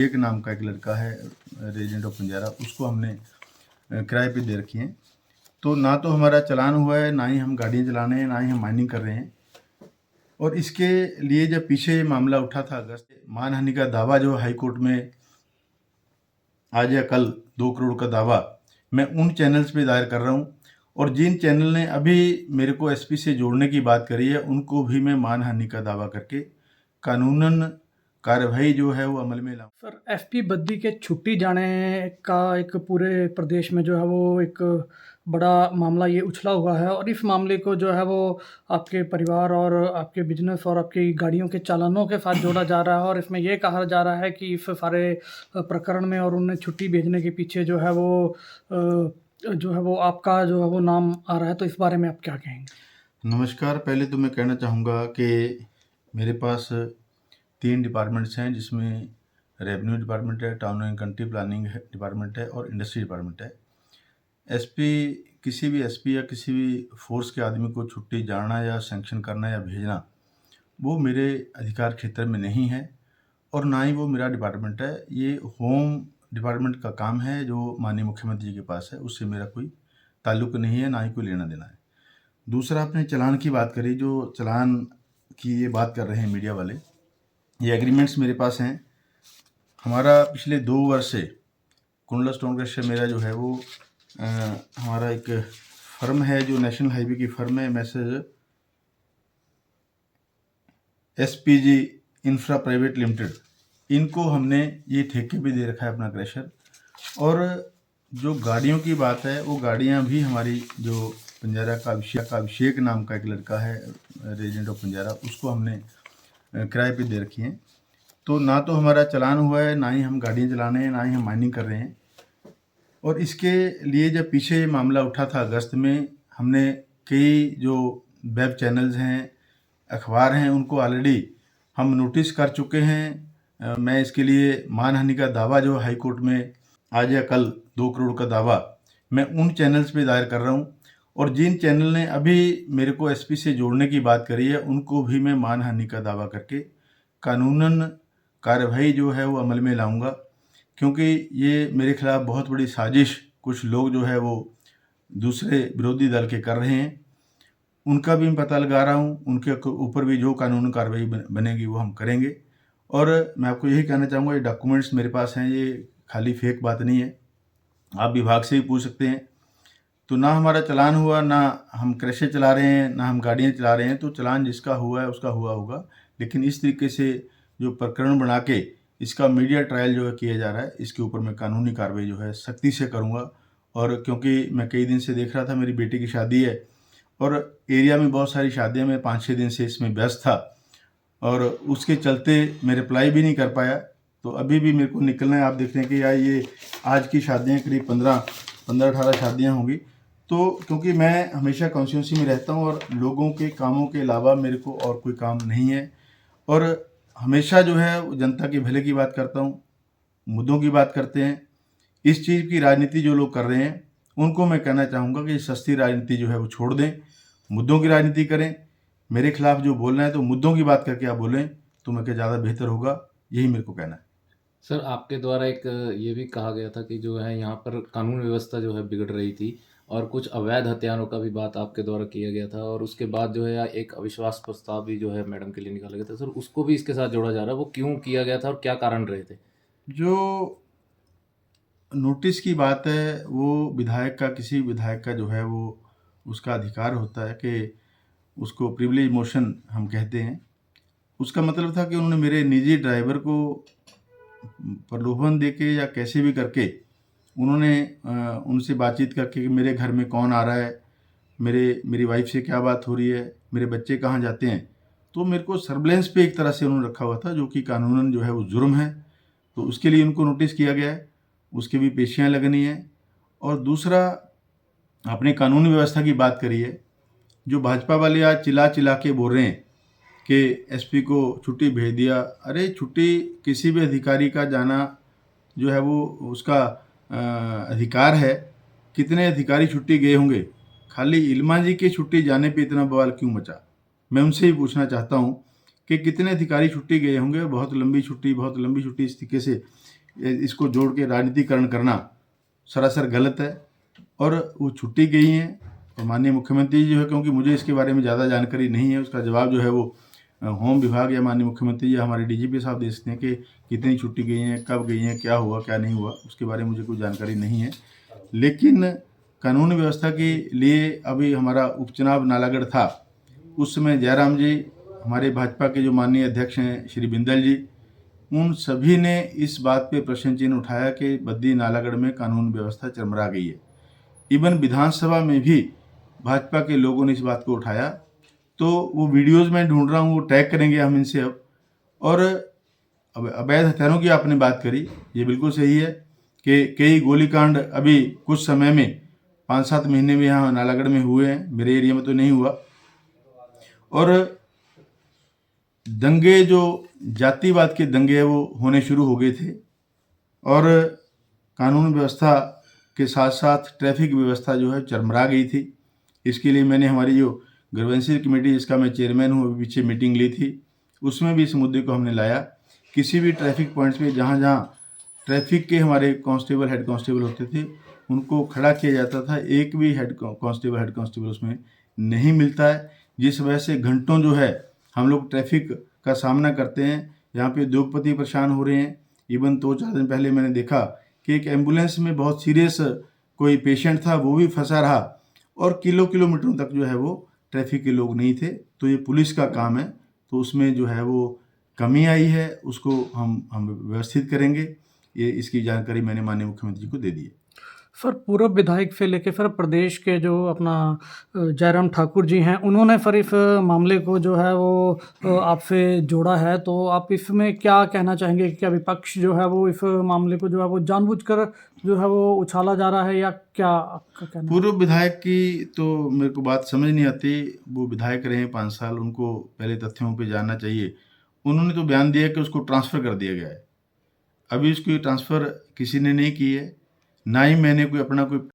एक नाम का एक लड़का है रेजिडेंट ऑफ बंजारा, उसको हमने किराए पे दे रखी हैं। तो ना तो हमारा चालान हुआ है, ना ही हम गाड़ियाँ चला रहे हैं, ना ही हम माइनिंग कर रहे हैं। और इसके लिए जब पीछे ये मामला उठा था अगस्त, मानहानि का दावा जो हाई कोर्ट में आज या कल 2 करोड़ का दावा मैं उन चैनल्स पे दायर कर रहा हूँ। और जिन चैनल ने अभी मेरे को एसपी से जोड़ने की बात करी है, उनको भी मैं मानहानि का दावा करके कानूनन कार्रवाई जो है वो अमल में लाऊं। सर, एसपी बद्दी के छुट्टी जाने का एक पूरे प्रदेश में जो है वो एक बड़ा मामला ये उछला हुआ है और इस मामले को जो है वो आपके परिवार और आपके बिजनेस और आपकी गाड़ियों के चालानों के साथ जोड़ा जा रहा है और इसमें ये कहा जा रहा है कि इस सारे प्रकरण में और उन्हें छुट्टी भेजने के पीछे जो है वो आपका जो है वो नाम आ रहा है। तो इस बारे में आप क्या कहेंगे? नमस्कार। पहले तो मैं कहना चाहूँगा कि मेरे पास 3 डिपार्टमेंट्स हैं, जिसमें रेवेन्यू डिपार्टमेंट है, town and country planning department है और इंडस्ट्री डिपार्टमेंट है। एसपी किसी भी एसपी या किसी भी फोर्स के आदमी को छुट्टी जाना या सैंक्शन करना या भेजना, वो मेरे अधिकार क्षेत्र में नहीं है और ना ही वो मेरा डिपार्टमेंट है। ये होम डिपार्टमेंट का काम है जो माननीय मुख्यमंत्री जी के पास है, उससे मेरा कोई ताल्लुक नहीं है, ना ही कोई लेना देना है। दूसरा, आपने चालान की बात करी, जो चालान की ये बात कर रहे हैं मीडिया वाले, ये एग्रीमेंट्स मेरे पास हैं। हमारा पिछले 2 वर्ष से कुंडला स्टोन क्रशर मेरा जो है वो हमारा एक फर्म है जो नेशनल हाईवे की फर्म है, message SPG infra private limited. इनको हमने ये ठेके पे दे रखा है अपना क्रशर। और जो गाड़ियों की बात है, वो गाड़ियाँ भी हमारी जो बंजारा का अभिषेक नाम का एक लड़का है रेजिडेंट ऑफ बंजारा, उसको हमने किराए पे दे रखी हैं। तो ना तो हमारा चालान हुआ है, ना ही हम गाड़ियाँ चला रहे हैं, ना ही हम माइनिंग कर रहे हैं। और इसके लिए जब पीछे मामला उठा था अगस्त में, हमने कई जो वेब चैनल्स हैं, अखबार हैं, उनको ऑलरेडी हम नोटिस कर चुके हैं। मैं इसके लिए मानहानि का दावा जो हाई कोर्ट में आज या कल 2 करोड़ का दावा मैं उन चैनल्स पे दायर कर रहा हूँ। और जिन चैनल ने अभी मेरे को एसपी से जोड़ने की बात करी है, उनको भी मैं मानहानि का दावा करके कानूनन कार्रवाई जो है वो अमल में लाऊंगा। क्योंकि ये मेरे खिलाफ बहुत बड़ी साजिश कुछ लोग जो है वो दूसरे विरोधी दल के कर रहे हैं, उनका भी मैं पता लगा रहा हूँ। उनके ऊपर भी जो कानूनी कार्रवाई बनेगी वो हम करेंगे। और मैं आपको यही कहना चाहूँगा, ये डॉक्यूमेंट्स मेरे पास हैं, ये खाली फेक बात नहीं है। आप विभाग से भी पूछ सकते हैं। तो ना हमारा चालान हुआ, ना हम क्रशर चला रहे हैं, ना हम गाड़ियाँ चला रहे हैं। तो चालान जिसका हुआ है उसका हुआ होगा, लेकिन इस तरीके से जो प्रकरण बना के इसका मीडिया ट्रायल जो है किया जा रहा है, इसके ऊपर मैं कानूनी कार्रवाई जो है सख्ती से करूँगा। और क्योंकि मैं कई दिन से देख रहा था, मेरी बेटी की शादी है और एरिया में बहुत सारी शादियाँ, मैं 5-6 दिन से इसमें व्यस्त था और उसके चलते मैं रिप्लाई भी नहीं कर पाया। तो अभी भी मेरे को निकलना है। आप देख रहे हैं कि यार ये आज की शादियाँ करीब 15-18 शादियाँ होंगी। तो क्योंकि मैं हमेशा कॉन्स्टिट्यूंसी में रहता हूँ और लोगों के कामों के अलावा मेरे को और कोई काम नहीं है। और हमेशा जो है जनता के भले की बात करता हूँ, मुद्दों की बात करते हैं। इस चीज़ की राजनीति जो लोग कर रहे हैं, उनको मैं कहना चाहूँगा कि सस्ती राजनीति जो है वो छोड़ दें, मुद्दों की राजनीति करें। मेरे खिलाफ जो बोलना है तो मुद्दों की बात करके आप बोलें, तो मैं क्या ज़्यादा बेहतर होगा, यही मेरे को कहना है। सर, आपके द्वारा एक ये भी कहा गया था कि जो है यहाँ पर कानून व्यवस्था जो है बिगड़ रही थी और कुछ अवैध हथियारों का भी बात आपके द्वारा किया गया था और उसके बाद जो है एक अविश्वास प्रस्ताव भी जो है मैडम के लिए निकाला गया था। सर, उसको भी इसके साथ जोड़ा जा रहा है, वो क्यों किया गया था और क्या कारण रहे थे? जो नोटिस की बात है, वो विधायक का, किसी विधायक का जो है वो उसका अधिकार होता है कि उसको प्रिविलेज मोशन हम कहते हैं। उसका मतलब था कि उन्होंने मेरे निजी ड्राइवर को प्रलोभन देके या कैसे भी करके उन्होंने उनसे बातचीत करके कि मेरे घर में कौन आ रहा है, मेरी वाइफ से क्या बात हो रही है, मेरे बच्चे कहाँ जाते हैं। तो मेरे को सर्विलेंस पे एक तरह से उन्होंने रखा हुआ था, जो कि कानूनन जो है वो जुर्म है। तो उसके लिए उनको नोटिस किया गया है, उसकी भी पेशियाँ लगनी है। और दूसरा, आपने कानूनी व्यवस्था की बात करी है। जो भाजपा वाले आज चिल्ला चिल्ला के बोल रहे हैं कि एसपी को छुट्टी भेज दिया। अरे छुट्टी किसी भी अधिकारी का जाना जो है वो उसका अधिकार है। कितने अधिकारी छुट्टी गए होंगे? खाली इल्मा जी के छुट्टी जाने पे इतना बवाल क्यों मचा? मैं उनसे ही पूछना चाहता हूँ कि कितने अधिकारी छुट्टी गए होंगे। बहुत लंबी छुट्टी इस तरीके से इसको जोड़ के राजनीतिकरण करना सरासर गलत है। और वो छुट्टी गई हैं और माननीय मुख्यमंत्री जी जो है, क्योंकि मुझे इसके बारे में ज़्यादा जानकारी नहीं है, उसका जवाब जो है वो होम विभाग या माननीय मुख्यमंत्री या हमारे डीजीपी साहब दे सकते हैं कि कितनी छुट्टी गई हैं, कब गई हैं, क्या हुआ क्या नहीं हुआ, उसके बारे में मुझे कोई जानकारी नहीं है। लेकिन कानून व्यवस्था के लिए अभी हमारा उपचुनाव नालागढ़ था, उस समय जयराम जी, हमारे भाजपा के जो माननीय अध्यक्ष हैं श्री बिंदल जी, उन सभी ने इस बात पे प्रश्न चिन्ह उठाया कि बद्दी नालागढ़ में कानून व्यवस्था चरमरा गई है। इवन विधानसभा में भी भाजपा के लोगों ने इस बात को उठाया। तो वो वीडियोस मैं ढूंढ रहा हूँ, वो टैग करेंगे हम इनसे अब। और अब अवैध हथियारों की आपने बात करी, ये बिल्कुल सही है कि कई गोलीकांड अभी कुछ समय में 5-7 महीने में यहाँ नालागढ़ में हुए हैं, मेरे एरिया में तो नहीं हुआ। और दंगे जो जातिवाद के दंगे हैं वो होने शुरू हो गए थे, और कानून व्यवस्था के साथ साथ ट्रैफिक व्यवस्था जो है चरमरा गई थी। इसके लिए मैंने हमारी जो ग्रीवेंसी कमेटी जिसका मैं चेयरमैन हूँ, अभी पीछे मीटिंग ली थी, उसमें भी इस मुद्दे को हमने लाया। किसी भी ट्रैफिक पॉइंट्स पे जहाँ जहाँ ट्रैफिक के हमारे कांस्टेबल हेड कांस्टेबल होते थे, उनको खड़ा किया जाता था, एक भी हेड कांस्टेबल उसमें नहीं मिलता है, जिस वजह से घंटों जो है हम लोग ट्रैफिक का सामना करते हैं। यहाँ पे उद्योगपति परेशान हो रहे हैं। इवन 2-4 दिन पहले मैंने देखा कि एक एम्बुलेंस में बहुत सीरियस कोई पेशेंट था, वो भी फंसा रहा, और किलोमीटरों तक जो है वो ट्रैफिक के लोग नहीं थे। तो ये पुलिस का काम है, तो उसमें जो है वो कमी आई है, उसको हम व्यवस्थित करेंगे। ये इसकी जानकारी मैंने माननीय मुख्यमंत्री जी को दे दी है। सर पूर्व विधायक से लेके फिर प्रदेश के जो अपना जयराम ठाकुर जी हैं, उन्होंने फिर इस मामले को जो है वो आपसे जोड़ा है, तो आप इसमें क्या कहना चाहेंगे कि क्या विपक्ष जो है वो इस मामले को जो है वो जानबूझकर जो है वो उछाला जा रहा है, या क्या आपका कहना है? पूर्व विधायक की तो मेरे को बात समझ नहीं आती। वो विधायक रहे 5 साल, उनको पहले तथ्यों पे जानना चाहिए। उन्होंने तो बयान दिया कि उसको ट्रांसफ़र कर दिया गया है। अभी उसकी ट्रांसफ़र किसी ने नहीं की है, ना ही मैंने कोई अपना कोई